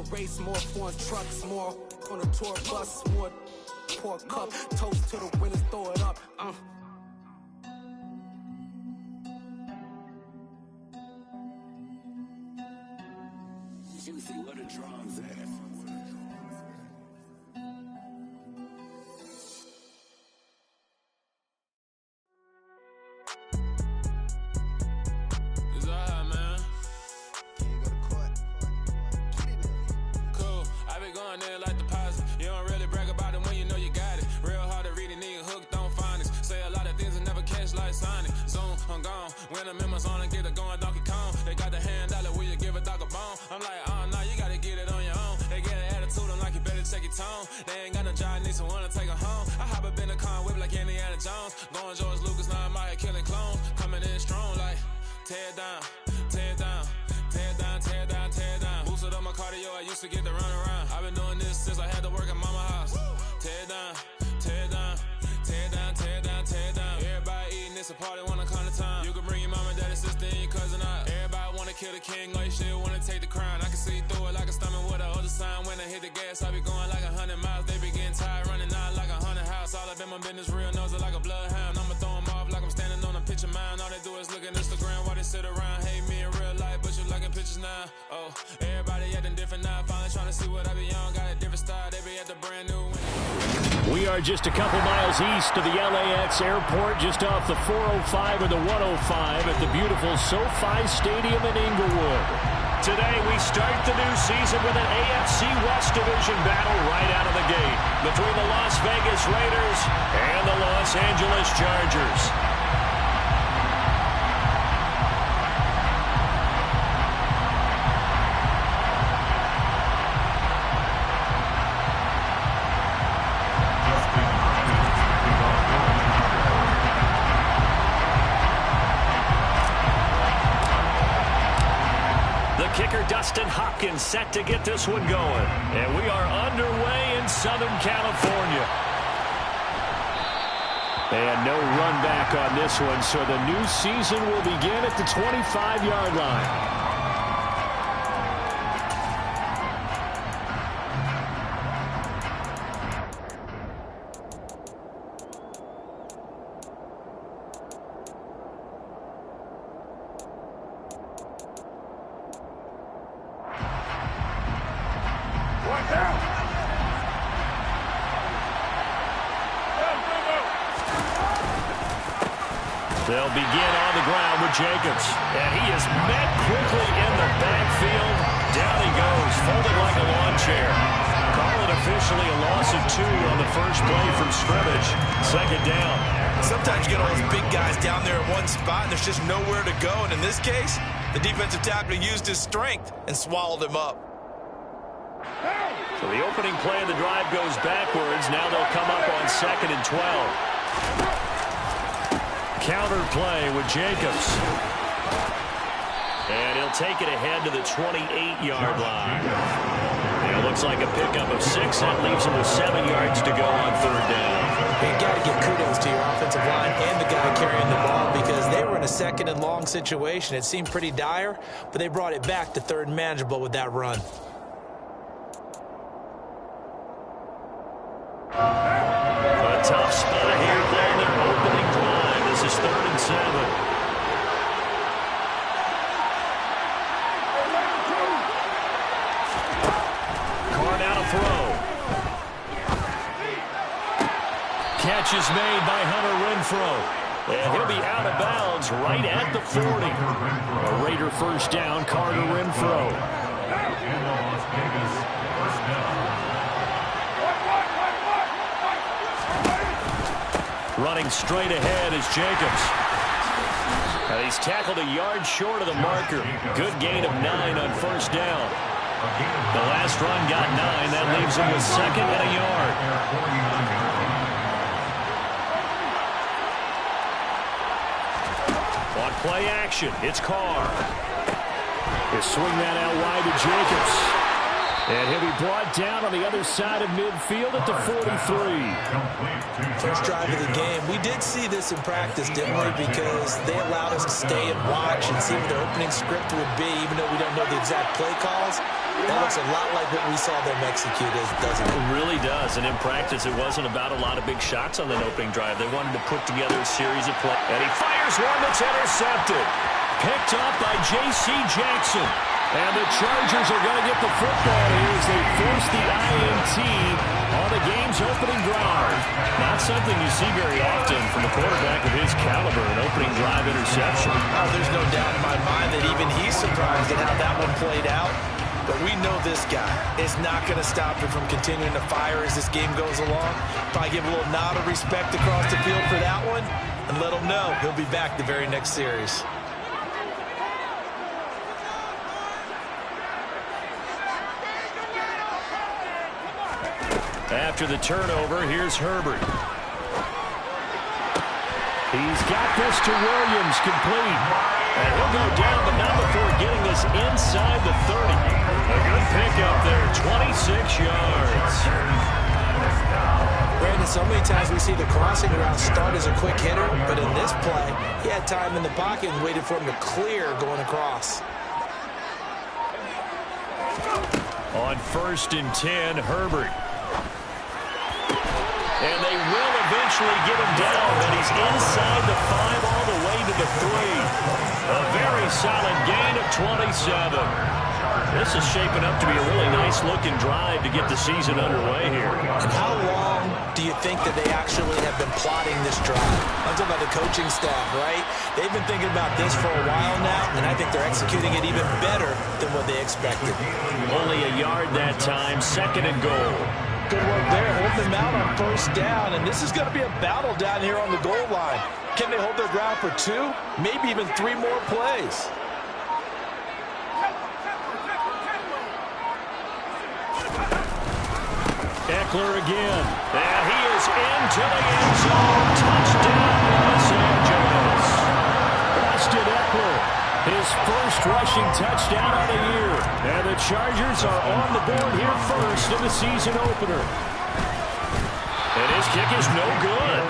more race, more foreign trucks, more on a tour bus, more pour cup, toast to the winners, throw it up. Juicy, what a drums at. When I'm in my zone and get it going Donkey Kong, they got the hand dollar, will you give a dog a bone? I'm like, oh no, you gotta get it on your own. They get an attitude, I'm like, you better check your tone. They ain't got no job, need someone to take her home. I hop up in the car, whip like Indiana Jones. Going George Lucas, now I'm out here killing clones. Coming in strong like, tear down, tear down, tear down, tear down, tear down. Boosted up my cardio, I used to get to run around. I've been doing this since I had to work at mama house. Tear down, tear down, tear down, tear down, tear down. Everybody eating, it's a party, wanna come to time. You can bring your mama, daddy, sister, and your cousin out. Everybody wanna kill the king, or you still wanna take the crown. I can see through it like a stomach with a other sign. When I hit the gas, I be going like 100 miles. They be getting tired, running out like 100 house. All up in my business, real nose like a bloodhound. I'ma throw them off like I'm standing on a picture mound. All they do is look at Instagram while they sit around. Hate me in real life, but you liking pictures now. Oh, everybody acting different now. Finally trying to see what I be on. Got a different style, they be at the brand new one. We are just a couple miles east of the LAX airport, just off the 405 or the 105 at the beautiful SoFi Stadium in Inglewood. Today we start the new season with an AFC West Division battle right out of the gate between the Las Vegas Raiders and the Los Angeles Chargers. Kicker Dustin Hopkins set to get this one going. And we are underway in Southern California. And no run back on this one, so the new season will begin at the 25-yard line. They'll begin on the ground with Jacobs. And he is met quickly in the backfield. Down he goes, folded like a lawn chair. Call it officially a loss of 2 on the first play from scrimmage. Second down. Sometimes you get all those big guys down there in one spot, and there's just nowhere to go. And in this case, the defensive tackle used his strength and swallowed him up. So the opening play of the drive goes backwards. Now they'll come up on 2nd and 12. Counter play with Jacobs. And he'll take it ahead to the 28-yard line. And it looks like a pickup of 6. That leaves him with 7 yards to go on 3rd down. You got to give kudos to your offensive line and the guy carrying the ball, because they were in a 2nd and long situation. It seemed pretty dire, but they brought it back to 3rd and manageable with that run. A tough spot here on their opening drive. This is 3rd and 7. Carr now to throw. Catch is made by Hunter Renfrow. And he'll be out of bounds right at the 40. A Raider first down, Carter Renfrow. Running straight ahead is Jacobs. And he's tackled a yard short of the marker. Good gain of 9 on first down. The last run got 9. That leaves him with 2nd and a yard. On play action, it's Carr. He'll swing that out wide to Jacobs. And he'll be brought down on the other side of midfield at the 43. First drive of the game. We did see this in practice, didn't we? Because they allowed us to stay and watch and see what their opening script would be, even though we don't know the exact play calls. That looks a lot like what we saw them execute, doesn't it? It really does. And in practice, it wasn't about a lot of big shots on that opening drive. They wanted to put together a series of plays. And he fires one that's intercepted. Picked up by J.C. Jackson. And the Chargers are going to get the football here as they force the INT on the game's opening drive. Not something you see very often from a quarterback of his caliber, an opening drive interception. Oh, there's no doubt in my mind that even he's surprised at how that one played out. But we know this guy is not going to stop him from continuing to fire as this game goes along. Probably give a little nod of respect across the field for that one and let him know he'll be back the very next series. After the turnover, here's Herbert. He's got this to Williams, complete. And he'll go down, but not before getting this inside the 30. A good pickup there, 26 yards. Brandon, so many times we see the crossing route start as a quick hitter, but in this play, he had time in the pocket and waited for him to clear going across. On 1st and 10, Herbert. And they will eventually get him down, but he's inside the 5 all the way to the 3. A very solid gain of 27. This is shaping up to be a really nice-looking drive to get the season underway here. And how long do you think that they actually have been plotting this drive? I'm talking about the coaching staff, right? They've been thinking about this for a while now, and I think they're executing it even better than what they expected. Only a yard that time, 2nd and goal. Good work there, holding them out on 1st down, and this is going to be a battle down here on the goal line. Can they hold their ground for 2, maybe even 3 more plays? Eckler again, and he is into the end zone. Touchdown, Los Angeles. Austin Eckler, his first rushing touchdown of the year. And the Chargers are on the board here first in the season opener. And his kick is no good.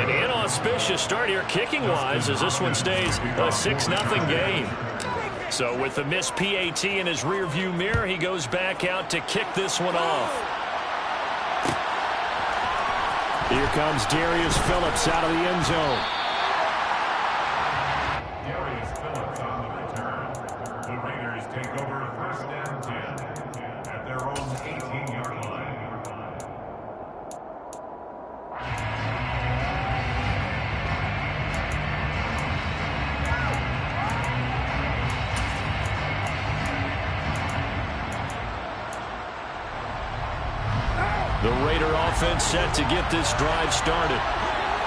An inauspicious start here kicking-wise as this one stays a 6-0 game. So with the missed PAT in his rearview mirror, he goes back out to kick this one off. Here comes Darius Phillips out of the end zone. Darius Phillips on the return. The Raiders take over 1st and 10 at their own 18-yard line. The Raider offense set to get this drive started.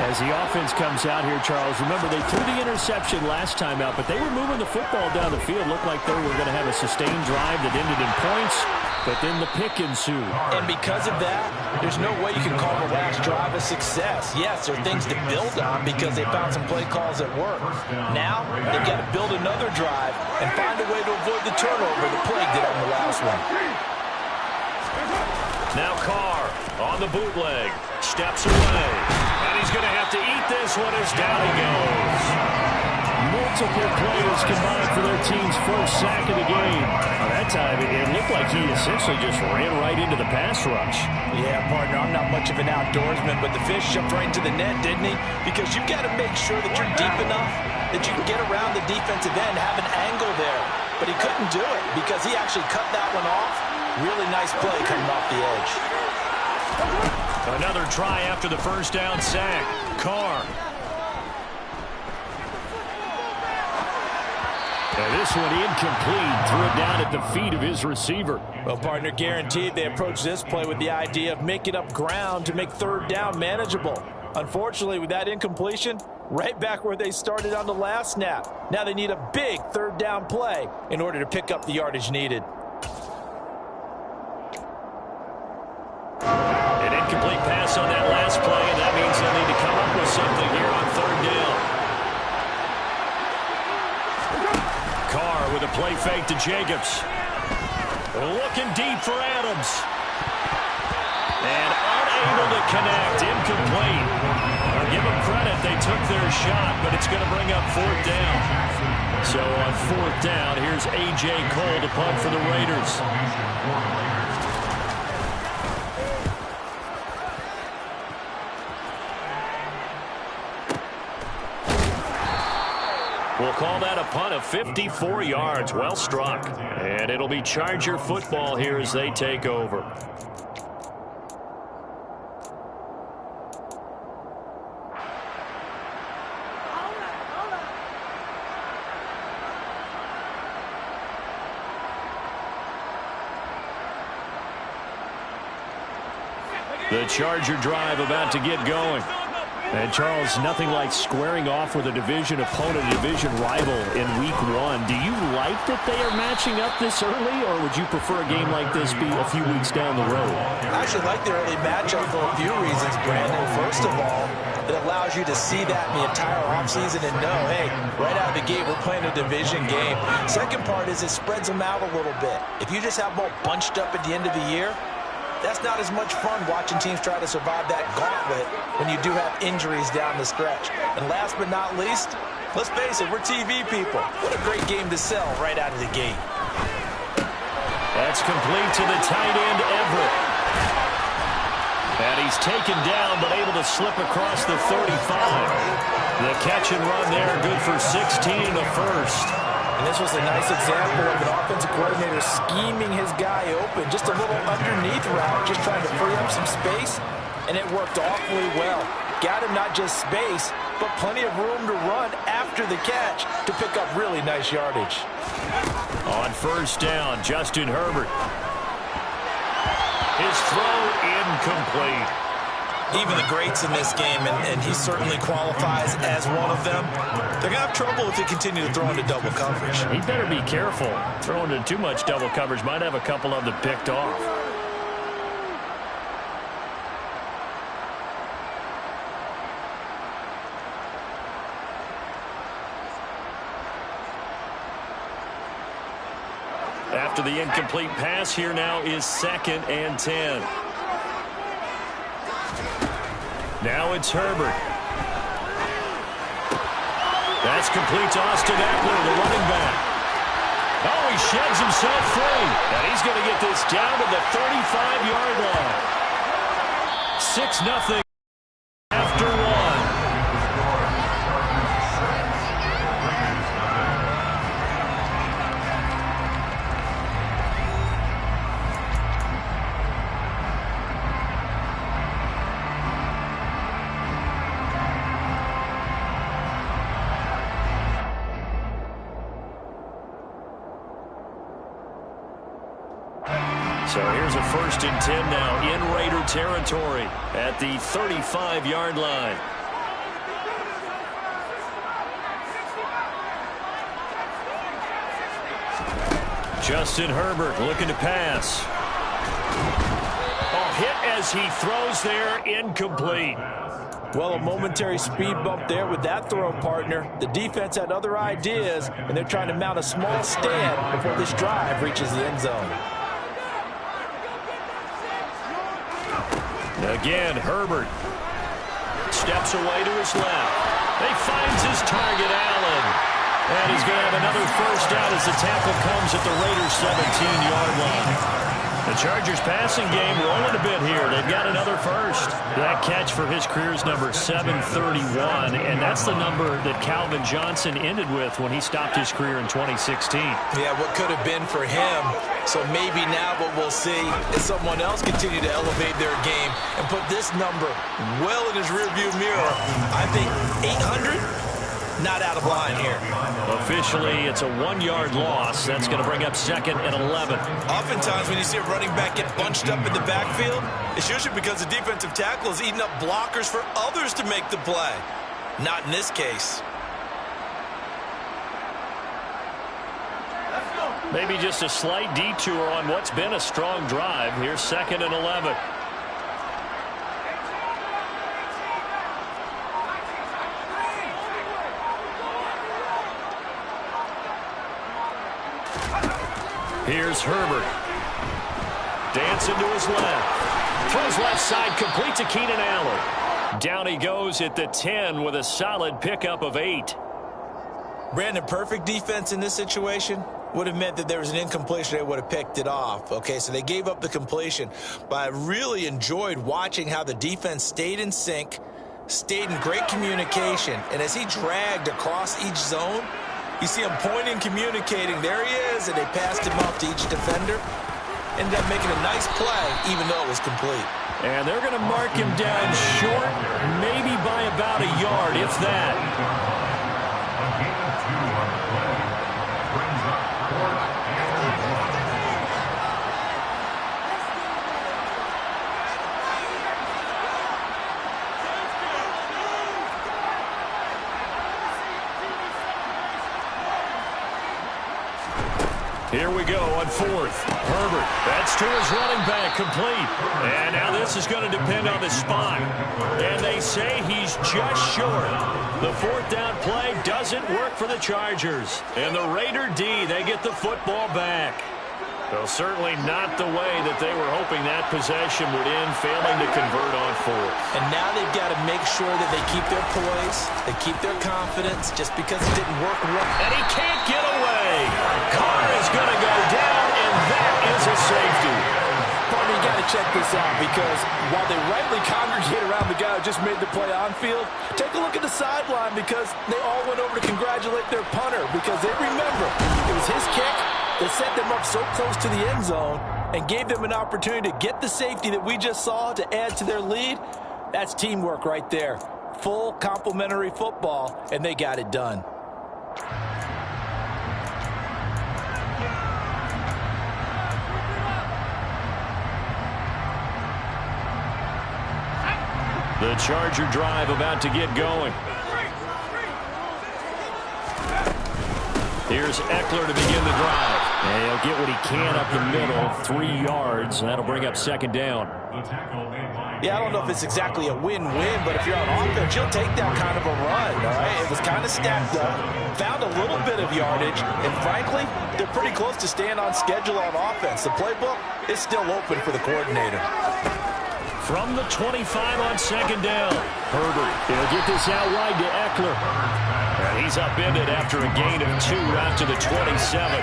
As the offense comes out here, Charles, remember they threw the interception last time out, but they were moving the football down the field. Looked like they were going to have a sustained drive that ended in points, but then the pick ensued. And because of that, there's no way you can call the last drive a success. Yes, there are things to build on because they found some play calls that work. Now, they've got to build another drive and find a way to avoid the turnover the plague did on the last one. Now Carr on the bootleg, steps away, and he's going to have to eat this one as down he goes. Multiple players combined for their team's first sack of the game. That time, it looked like he essentially just ran right into the pass rush. Yeah, partner, I'm not much of an outdoorsman, but the fish jumped right into the net, didn't he? Because you've got to make sure that you're deep enough that you can get around the defensive end, have an angle there. But he couldn't do it because he actually cut that one off. Really nice play coming off the edge. Another try after the first down sack. Carr. And this one incomplete. Threw it down at the feet of his receiver. Well, partner, guaranteed they approach this play with the idea of making up ground to make 3rd down manageable. Unfortunately, with that incompletion, right back where they started on the last snap. Now they need a big 3rd down play in order to pick up the yardage needed. An incomplete pass on that last play, and that means they'll need to come up with something here on 3rd down. Carr with a play fake to Jacobs. Looking deep for Adams. And unable to connect. Incomplete. I'll give them credit. They took their shot, but it's going to bring up 4th down. So on 4th down, here's A.J. Cole to punt for the Raiders. We'll call that a punt of 54 yards. Well struck. And it'll be Charger football here as they take over. The Charger drive about to get going. And, Charles, nothing like squaring off with a division opponent, a division rival in Week 1. Do you like that they are matching up this early, or would you prefer a game like this be a few weeks down the road? I actually like the early matchup for a few reasons, Brandon. First of all, it allows you to see that in the entire offseason and know, hey, right out of the gate, we're playing a division game. Second part is it spreads them out a little bit. If you just have them all bunched up at the end of the year, that's not as much fun watching teams try to survive that gauntlet when you do have injuries down the stretch. And last but not least, let's face it, we're TV people. What a great game to sell right out of the gate. That's complete to the tight end, Everett. And he's taken down, but able to slip across the 35. The catch and run there, good for 16 in the first. And this was a nice example of an offensive coordinator scheming his guy open. Just a little underneath route, just trying to free up some space, and it worked awfully well. Got him not just space, but plenty of room to run after the catch to pick up really nice yardage. On 1st down, Justin Herbert. His throw incomplete. Even the greats in this game, and he certainly qualifies as one of them, they're going to have trouble if they continue to throw into double coverage. He better be careful. Throwing into too much double coverage might have a couple of them picked off. After the incomplete pass, here now is 2nd and 10. Now it's Herbert. That's complete to Austin Eckler, the running back. Oh, he sheds himself free. And he's going to get this down to the 35-yard line. 6-0 after 1. So here's a 1st and 10 now in Raider territory at the 35-yard line. Justin Herbert looking to pass. Oh, hit as he throws there, incomplete. Well, a momentary speed bump there with that throw, partner. The defense had other ideas, and they're trying to mount a small stand before this drive reaches the end zone. Again, Herbert steps away to his left. He finds his target, Allen. And he's going to have another 1st down as the tackle comes at the Raiders' 17-yard line. The Chargers passing game rolling a bit here. They've got another 1st. That catch for his career is number 731, and that's the number that Calvin Johnson ended with when he stopped his career in 2016. Yeah, what could have been for him. So maybe now what we'll see is someone else continue to elevate their game and put this number well in his rearview mirror. I think 800, not out of line here. Officially, it's a 1-yard loss. That's going to bring up 2nd and 11. Oftentimes when you see a running back get bunched up in the backfield, it's usually because the defensive tackle is eating up blockers for others to make the play. Not in this case. Maybe just a slight detour on what's been a strong drive. Here's 2nd and 11. Here's Herbert. Dancing to his left. Throws left side, complete to Keenan Allen. Down he goes at the 10 with a solid pickup of 8. Brandon, perfect defense in this situation would have meant that there was an incompletion. They would have picked it off. Okay, so they gave up the completion. But I really enjoyed watching how the defense stayed in sync, stayed in great communication. And as he dragged across each zone, you see him pointing, communicating. There he is, and they passed him off to each defender. Ended up making a nice play, even though it was complete. And they're going to mark him down short, maybe by about a yard, if that. Here we go on 4th. Herbert, that's to his running back, complete. And now this is going to depend on the spot. And they say he's just short. The 4th down play doesn't work for the Chargers. And the Raider D, they get the football back. Well, certainly not the way that they were hoping that possession would end, failing to convert on 4th. And now they've got to make sure that they keep their poise, they keep their confidence, just because it didn't work right. And he can't get away. Carr is going to go down, and that is a safety. Partner, you got to check this out, because while they rightly congregate around the guy who just made the play on field, take a look at the sideline, because they all went over to congratulate their punter, because they remember it was his kick that set them up so close to the end zone and gave them an opportunity to get the safety that we just saw to add to their lead. That's teamwork right there. Full complementary football, and they got it done. The Charger drive about to get going. Here's Eckler to begin the drive. And he'll get what he can up the middle, 3 yards. That'll bring up 2nd down. Yeah, I don't know if it's exactly a win-win, but if you're on offense, you'll take that kind of a run, all right? It was kind of stacked up, found a little bit of yardage, and frankly, they're pretty close to staying on schedule on offense. The playbook is still open for the coordinator. From the 25 on 2nd down. Herbert, he'll get this out wide to Eckler. And he's upended after a gain of 2 out to the 27.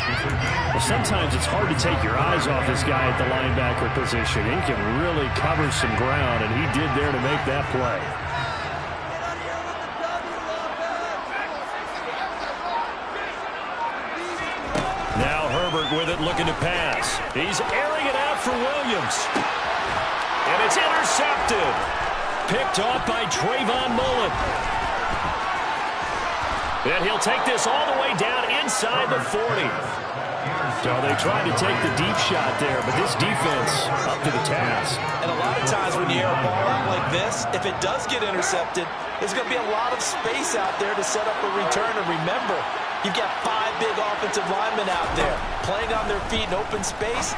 Well, sometimes it's hard to take your eyes off this guy at the linebacker position. He can really cover some ground, and he did there to make that play. Now Herbert with it, looking to pass. He's airing it out for Williams. And it's intercepted. Picked off by Trayvon Mullen. And he'll take this all the way down inside the 40. So they tried to take the deep shot there, but this defense up to the task. And a lot of times when you air a ball out like this, if it does get intercepted, there's going to be a lot of space out there to set up a return. And remember, you've got 5 big offensive linemen out there playing on their feet in open space.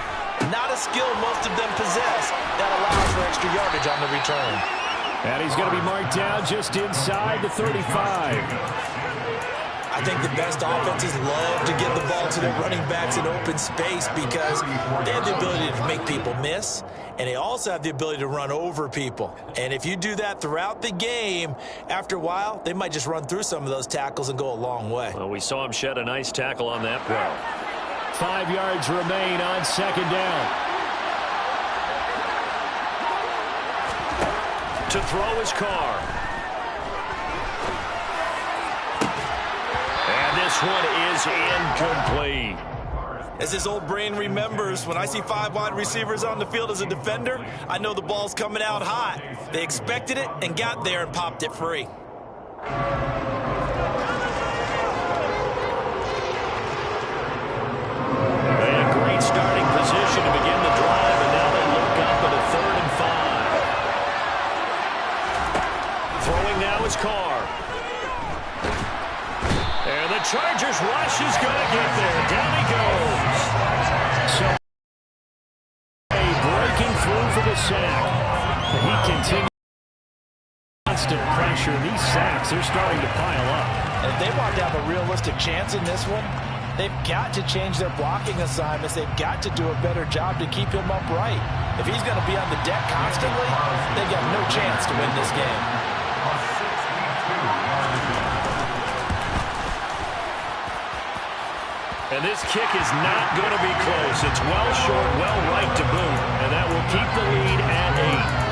Not a skill most of them possess. That allows for extra yardage on the return. And he's going to be marked down just inside the 35. I think the best offenses love to get the ball to their running backs in open space because they have the ability to make people miss, and they also have the ability to run over people. And if you do that throughout the game, after a while, they might just run through some of those tackles and go a long way. Well, we saw him shed a nice tackle on that play. 5 yards remain on 2nd down. To throw his Carr. And this one is incomplete. As his old brain remembers, when I see 5 wide receivers on the field as a defender, I know the ball's coming out hot. They expected it and got there and popped it free. Starting position to begin the drive, and now they look up at a 3rd and 5. Throwing now is Carr. And the Chargers rush is going to get there. Down he goes. So breaking through for the sack. He continues constant pressure. These sacks, they're starting to pile up. And if they want to have a realistic chance in this one, They've got to change their blocking assignments. They've got to do a better job to keep him upright. If he's going to be on the deck constantly, they've got no chance to win this game. And this kick is not going to be close. It's well short, well right to boot. And that will keep the lead at 8.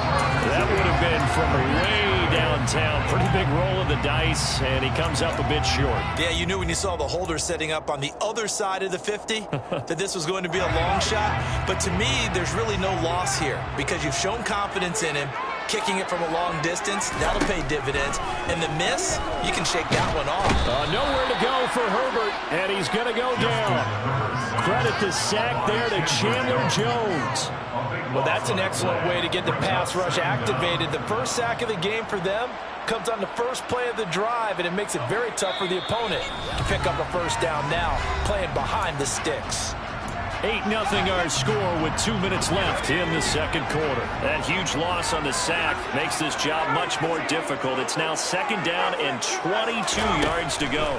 That would have been from way downtown. Pretty big roll of the dice, and he comes up a bit short. Yeah, you knew when you saw the holder setting up on the other side of the 50 that this was going to be a long shot. But to me, there's really no loss here because you've shown confidence in him. Kicking it from a long distance, that'll pay dividends. And the miss, you can shake that one off. Nowhere to go for Herbert, and he's going to go down. Credit the sack there to Chandler Jones. Well, that's an excellent way to get the pass rush activated. The first sack of the game for them comes on the first play of the drive, and it makes it very tough for the opponent to pick up a first down now, playing behind the sticks. 8-0 our score with 2 minutes left in the second quarter. That huge loss on the sack makes this job much more difficult. It's now second down and 22 yards to go.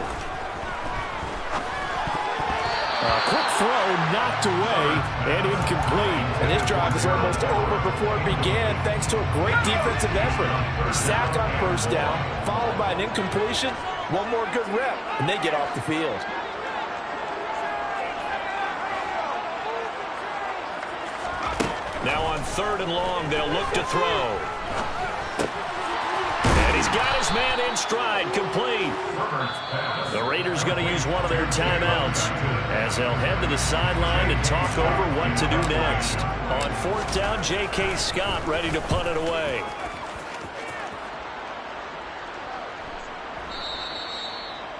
A quick throw knocked away and incomplete. And this drive is almost over before it began thanks to a great defensive effort. Sack on first down, followed by an incompletion. One more good rep, and they get off the field. Now on 3rd and long, they'll look to throw. And he's got his man in stride, complete. The Raiders going to use one of their timeouts as they'll head to the sideline and talk over what to do next. On 4th down, J.K. Scott ready to punt it away.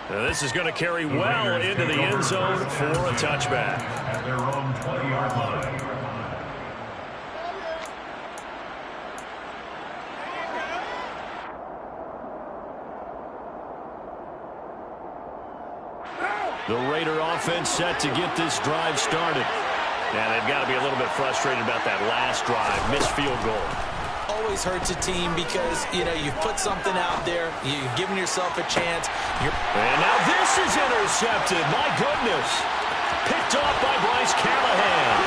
Now this is going to carry well into the end zone for a touchback. At their own 20-yard line. The Raider offense set to get this drive started. And they've got to be a little bit frustrated about that last drive, missed field goal. Always hurts a team because, you know, you've put something out there, you've given yourself a chance. And now this is intercepted. My goodness. Picked off by Bryce Callahan.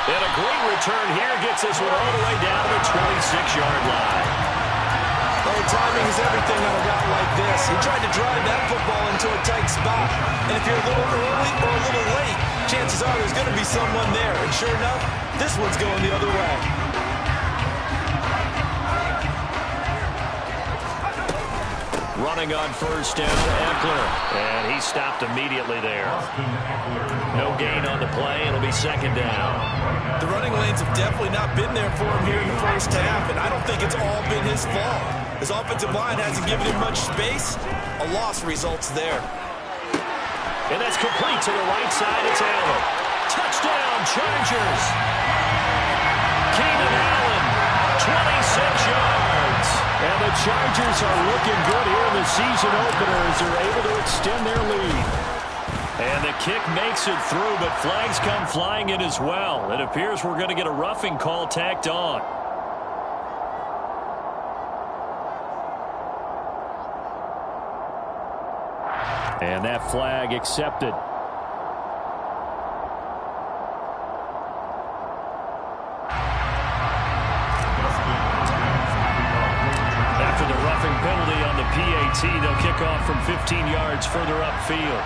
And a great return here gets this one all the way down to the 26-yard line. Oh, timing is everything on a route like this. He tried to drive that football into a tight spot. And if you're a little early or a little late, chances are there's going to be someone there. And sure enough, this one's going the other way. Running on first down, Eckler. And he stopped immediately there. No gain on the play. It'll be second down. The running lanes have definitely not been there for him here in the first half, and I don't think it's all been his fault. His offensive line hasn't given him much space. A loss results there. And that's complete to the right side. It's Allen. Touchdown, Chargers. Keenan Allen, 26 yards. And the Chargers are looking good here in the season opener as they're able to extend their lead. And the kick makes it through, but flags come flying in as well. It appears we're going to get a roughing call tacked on. And that flag accepted. After the roughing penalty on the PAT, they'll kick off from 15 yards further upfield.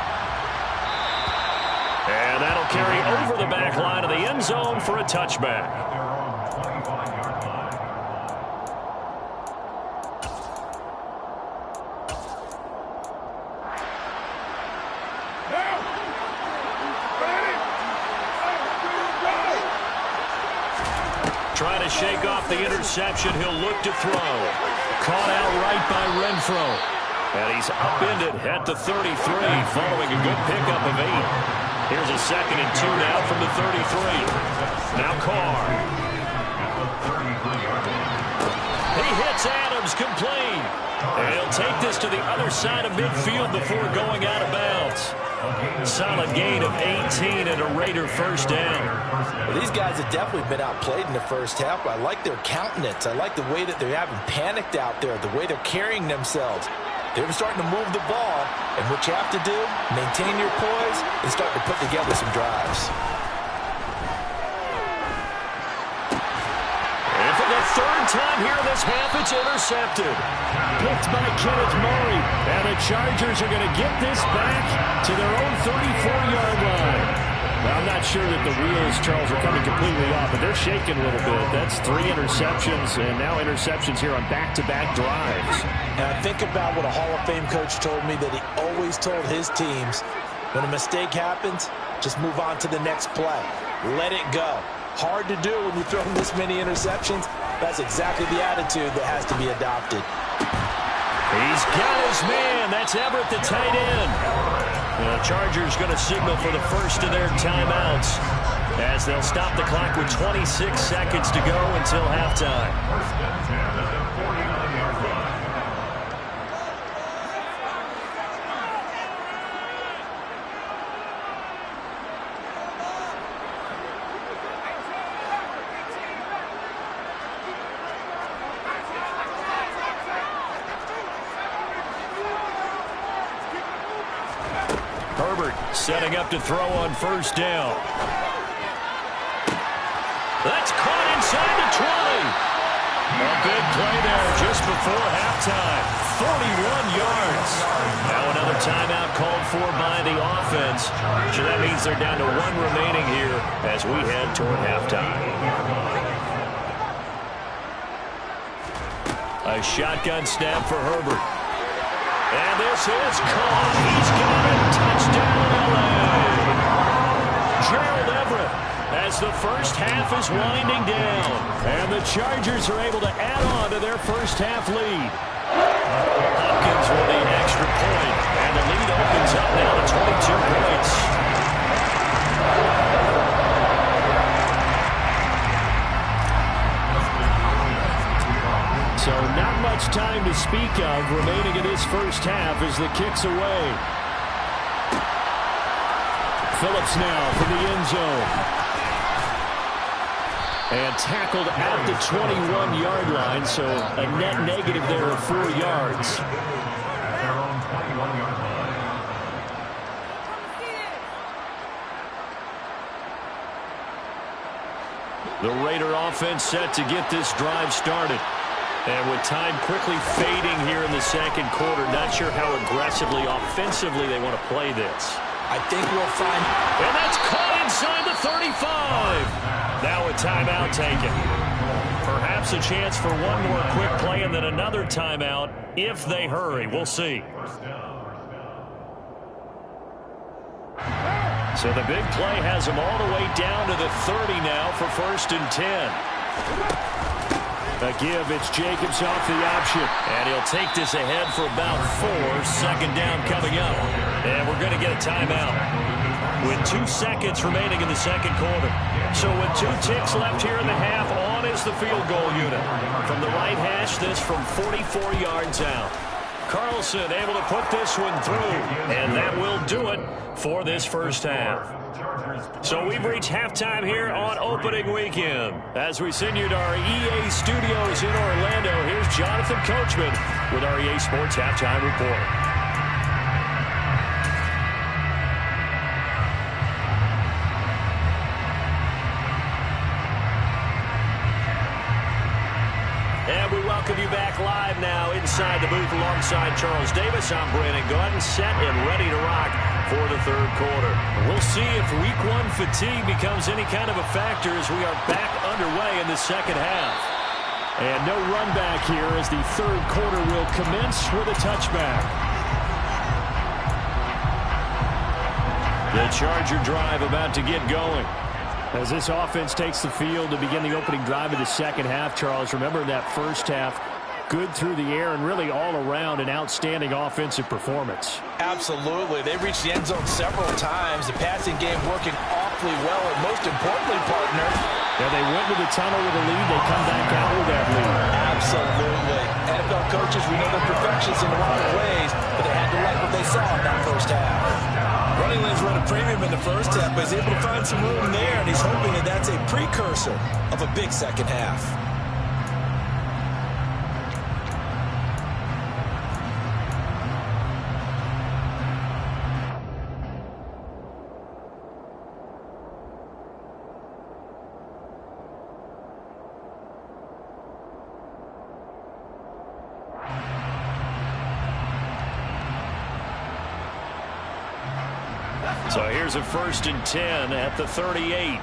And that'll carry over the back line of the end zone for a touchback. Trying to shake off the interception. He'll look to throw. Caught out right by Renfro. And he's upended at the 33 following a good pickup of 8. Here's a 2nd and 2 now from the 33. Now Carr. He hits Adams, complete. And he'll take this to the other side of midfield before going out of bounds. Solid gain of 18 and a Raider first down. Well, these guys have definitely been outplayed in the first half. I like their countenance. I like the way that they haven't panicked out there, the way they're carrying themselves. They're starting to move the ball, And what you have to do, maintain your poise and start to put together some drives. And for the third time here in this half, it's intercepted. Picked by Kenneth Murray. And the Chargers are going to get this back to their own 34-yard line. Well, I'm not sure that the wheels, Charles, are coming completely off, but they're shaking a little bit. That's 3 interceptions, and now interceptions here on back-to-back drives. And I think about what a Hall of Fame coach told me, that he always told his teams, when a mistake happens, just move on to the next play. Let it go. Hard to do when you're throwing this many interceptions. That's exactly the attitude that has to be adopted. He's got his man. That's Everett, the tight end. The Chargers going to signal for the first of their timeouts as they'll stop the clock with 26 seconds to go until halftime. First and 10 at the 49-yard line. Setting up to throw on first down. That's caught inside the 20. A big play there just before halftime. 41 yards. Now another timeout called for by the offense. So that means they're down to 1 remaining here as we head toward halftime. A shotgun snap for Herbert. And this is caught. He's got it. Touchdown, LA. Gerald Everett as the first half is winding down. And the Chargers are able to add on to their first half lead. Hopkins with the extra point. And the lead opens up now to 22 points. So not much time to speak of remaining in this first half as the kick's away. Phillips now from the end zone. And tackled at the 21-yard line, so a net negative there of 4 yards. At their own 21-yard line. The Raider offense set to get this drive started. And with time quickly fading here in the second quarter, not sure how aggressively, offensively they want to play this. I think we'll find... And that's caught inside the 35. Now a timeout taken. Perhaps a chance for one more quick play and then another timeout if they hurry. We'll see. So the big play has them all the way down to the 30 now for 1st and 10. A give, it's Jacobs off the option. And he'll take this ahead for about 4. Second down coming up. And we're going to get a timeout with 2 seconds remaining in the second quarter. So with 2 ticks left here in the half, on is the field goal unit. From the right hash, this from 44 yards out. Carlson able to put this one through. And that will do it for this first half. So we've reached halftime here on opening weekend. As we send you to our EA studios in Orlando, here's Jonathan Coachman with our EA Sports Halftime Report. And we welcome you back live now inside the booth alongside Charles Davis. I'm Brandon Gotw, set and ready to rock for the third quarter. We'll see if week 1 fatigue becomes any kind of a factor as we are back underway in the second half. And no run back here as the third quarter will commence with a touchback. The Charger drive about to get going. As this offense takes the field to begin the opening drive of the second half, Charles, remember that first half, good through the air and really all around an outstanding offensive performance. Absolutely. They reached the end zone several times. The passing game working awfully well, and most importantly, partner, yeah, they went to the tunnel with a lead. They come back out with that lead. Absolutely. NFL coaches, we know they're perfectionists in a lot of ways, but they had to like what they saw in that first half. Running lanes run a premium in the first half, but he's able to find some room there, and he's hoping that that's a precursor of a big second half. So here's a 1st and 10 at the 38.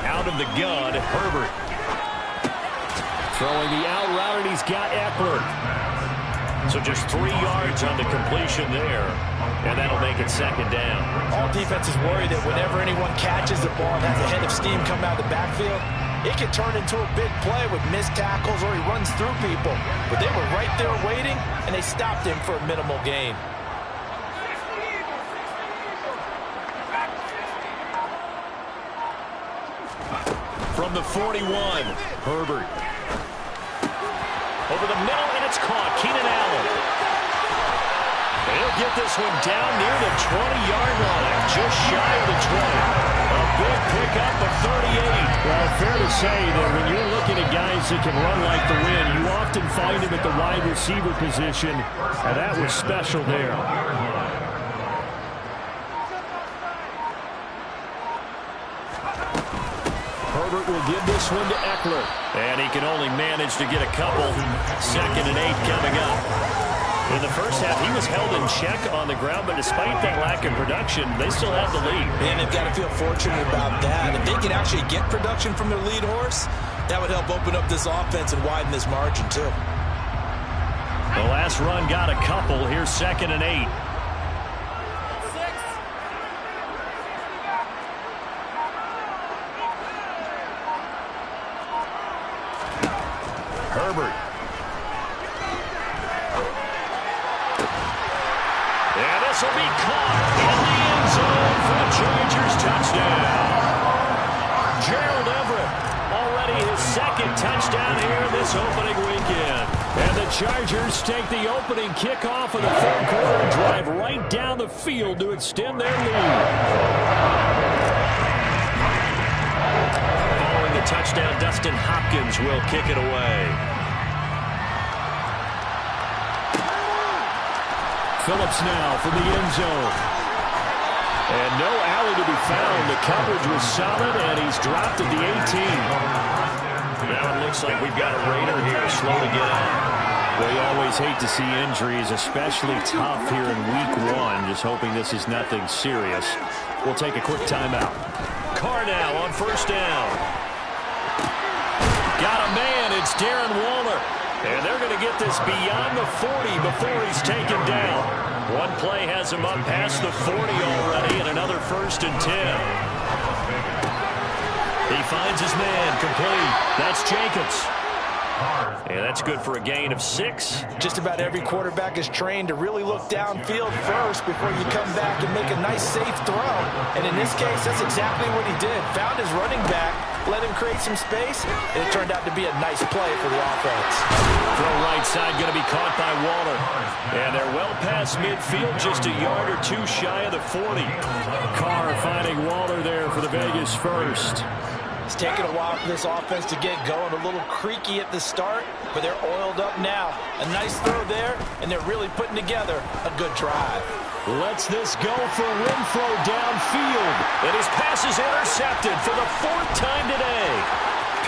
Out of the gun, Herbert. Throwing the out route, and he's got Eckler. So just 3 yards on the completion there, and that'll make it 2nd down. All defenses worry that whenever anyone catches the ball and has a head of steam come out of the backfield, it can turn into a big play with missed tackles or he runs through people. But they were right there waiting, and they stopped him for a minimal gain. From the 41, Herbert. Over the middle, and it's caught. Keenan Allen. And he'll get this one down near the 20-yard line, just shy of the 20. A big pickup of 38. Well, fair to say that when you're looking at guys that can run like the wind, you often find him at the wide receiver position, and that was special there. Herbert will give this one to Eckler. And he can only manage to get a couple. 2nd and 8 coming up. In the first half, he was held in check on the ground, but despite that lack of production, they still have the lead. And they've got to feel fortunate about that. If they can actually get production from their lead horse, that would help open up this offense and widen this margin, too. The last run got a couple. Here's 2nd and 8. Herbert. And this will be caught in the end zone for the Chargers touchdown. Gerald Everett, already his 2nd touchdown here this opening weekend. And the Chargers take the opening kickoff of the 3rd quarter and drive right down the field to extend their lead. Following the touchdown, Dustin Hopkins will kick it away. Phillips now from the end zone. And no alley to be found. The coverage was solid, and he's dropped at the 18. Now it looks like we've got a Raider here, slow to get up. Well, you always hate to see injuries, especially tough here in week 1. Just hoping this is nothing serious. We'll take a quick timeout. Carr now on 1st down. Got a man. It's Darren Waller. And they're going to get this beyond the 40 before he's taken down. One play has him up past the 40 already, and another 1st and 10. He finds his man, complete. That's Jacobs. And that's good for a gain of 6. Just about every quarterback is trained to really look downfield first before you come back and make a nice, safe throw. And in this case, that's exactly what he did. Found his running back, let him create some space, and it turned out to be a nice play for the offense. Throw right side going to be caught by Waller. And they're well past midfield, just a yard or 2 shy of the 40. Carr finding Waller there for the Vegas first. It's taken a while for this offense to get going. A little creaky at the start, but they're oiled up now. A nice throw there, and they're really putting together a good drive. Lets this go for Renfro downfield. And his pass is intercepted for the 4th time today.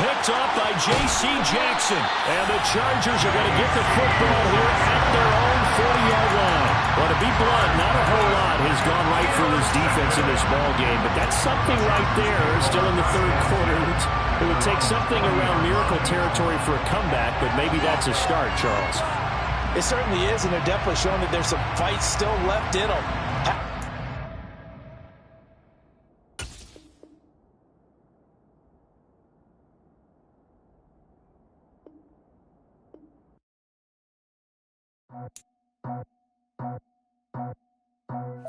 Picked up by J.C. Jackson. And the Chargers are going to get the football here at their own 40-yard line. Well, to be blunt, not a whole lot has gone right for this defense in this ball game, but that's something right there. Still in the 3rd quarter. It would take something around miracle territory for a comeback, but maybe that's a start, Charles. It certainly is, and they're definitely showing that there's some fight still left in them.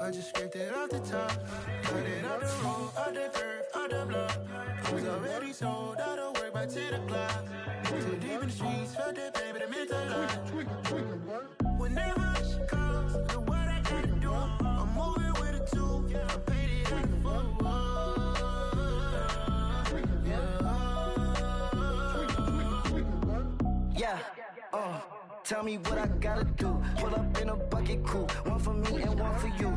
I just scraped it off the top, cut it off the road, out the curve, out the block. I was already sold, out of work by 10 o'clock. Too deep in the streets, felt that pain, but it meant a lot. Whenever she calls, do what I gotta do. I'm moving with a 2, I'm painted like a 4. Yeah. Tell me what I gotta do. Pull up in a bucket crew, one for me and one for you.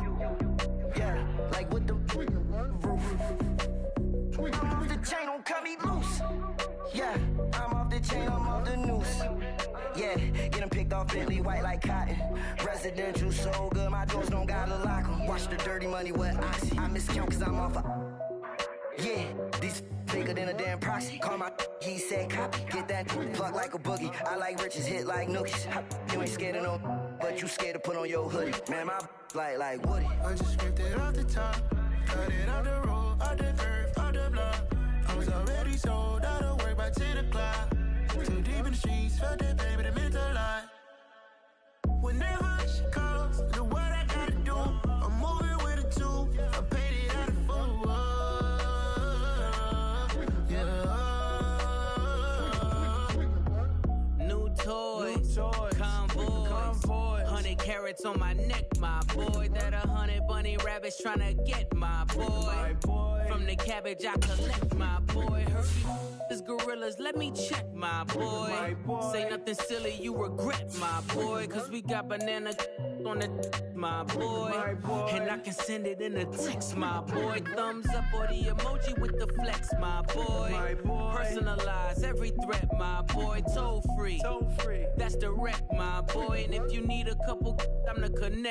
Yeah, like with the roof. I'm off the gon' cut me loose. Yeah, I'm off the chain, I'm off the noose. Yeah, get them picked off Bentley, white like cotton. Residential so good, my doors don't gotta lock 'em. Watch the dirty money with Oxy. I miscount cause I'm off yeah, these bigger than a damn proxy. Call my he said copy. Get that plug like a boogie. I like riches, hit like nookies. You ain't scared of no, but you scared to put on your hoodie. Man, my like Woody. I just scraped it off the top. Cut it off the road, off the curve, off the block. I was already sold out of work by 10 o'clock. Too deep in the streets, felt that baby, the mental lie. Whenever she calls, know what I gotta do. I'm moving with a two. I paid it out of full. Yeah. New toys, convoys. 100 carats on my neck, my boy. That 100 bunny rabbits tryna get my boy. From the cabbage I collect, my boy. Herpes gorillas, let me check, my boy. Say nothing silly, you regret, my boy. Cause we got banana on the my boy. And I can send it in a text, my boy. Thumbs up or the emoji with the flex, my boy. Personalize every threat, my boy. Toll free. That's direct, my boy. And if you need a couple, I'm the connect.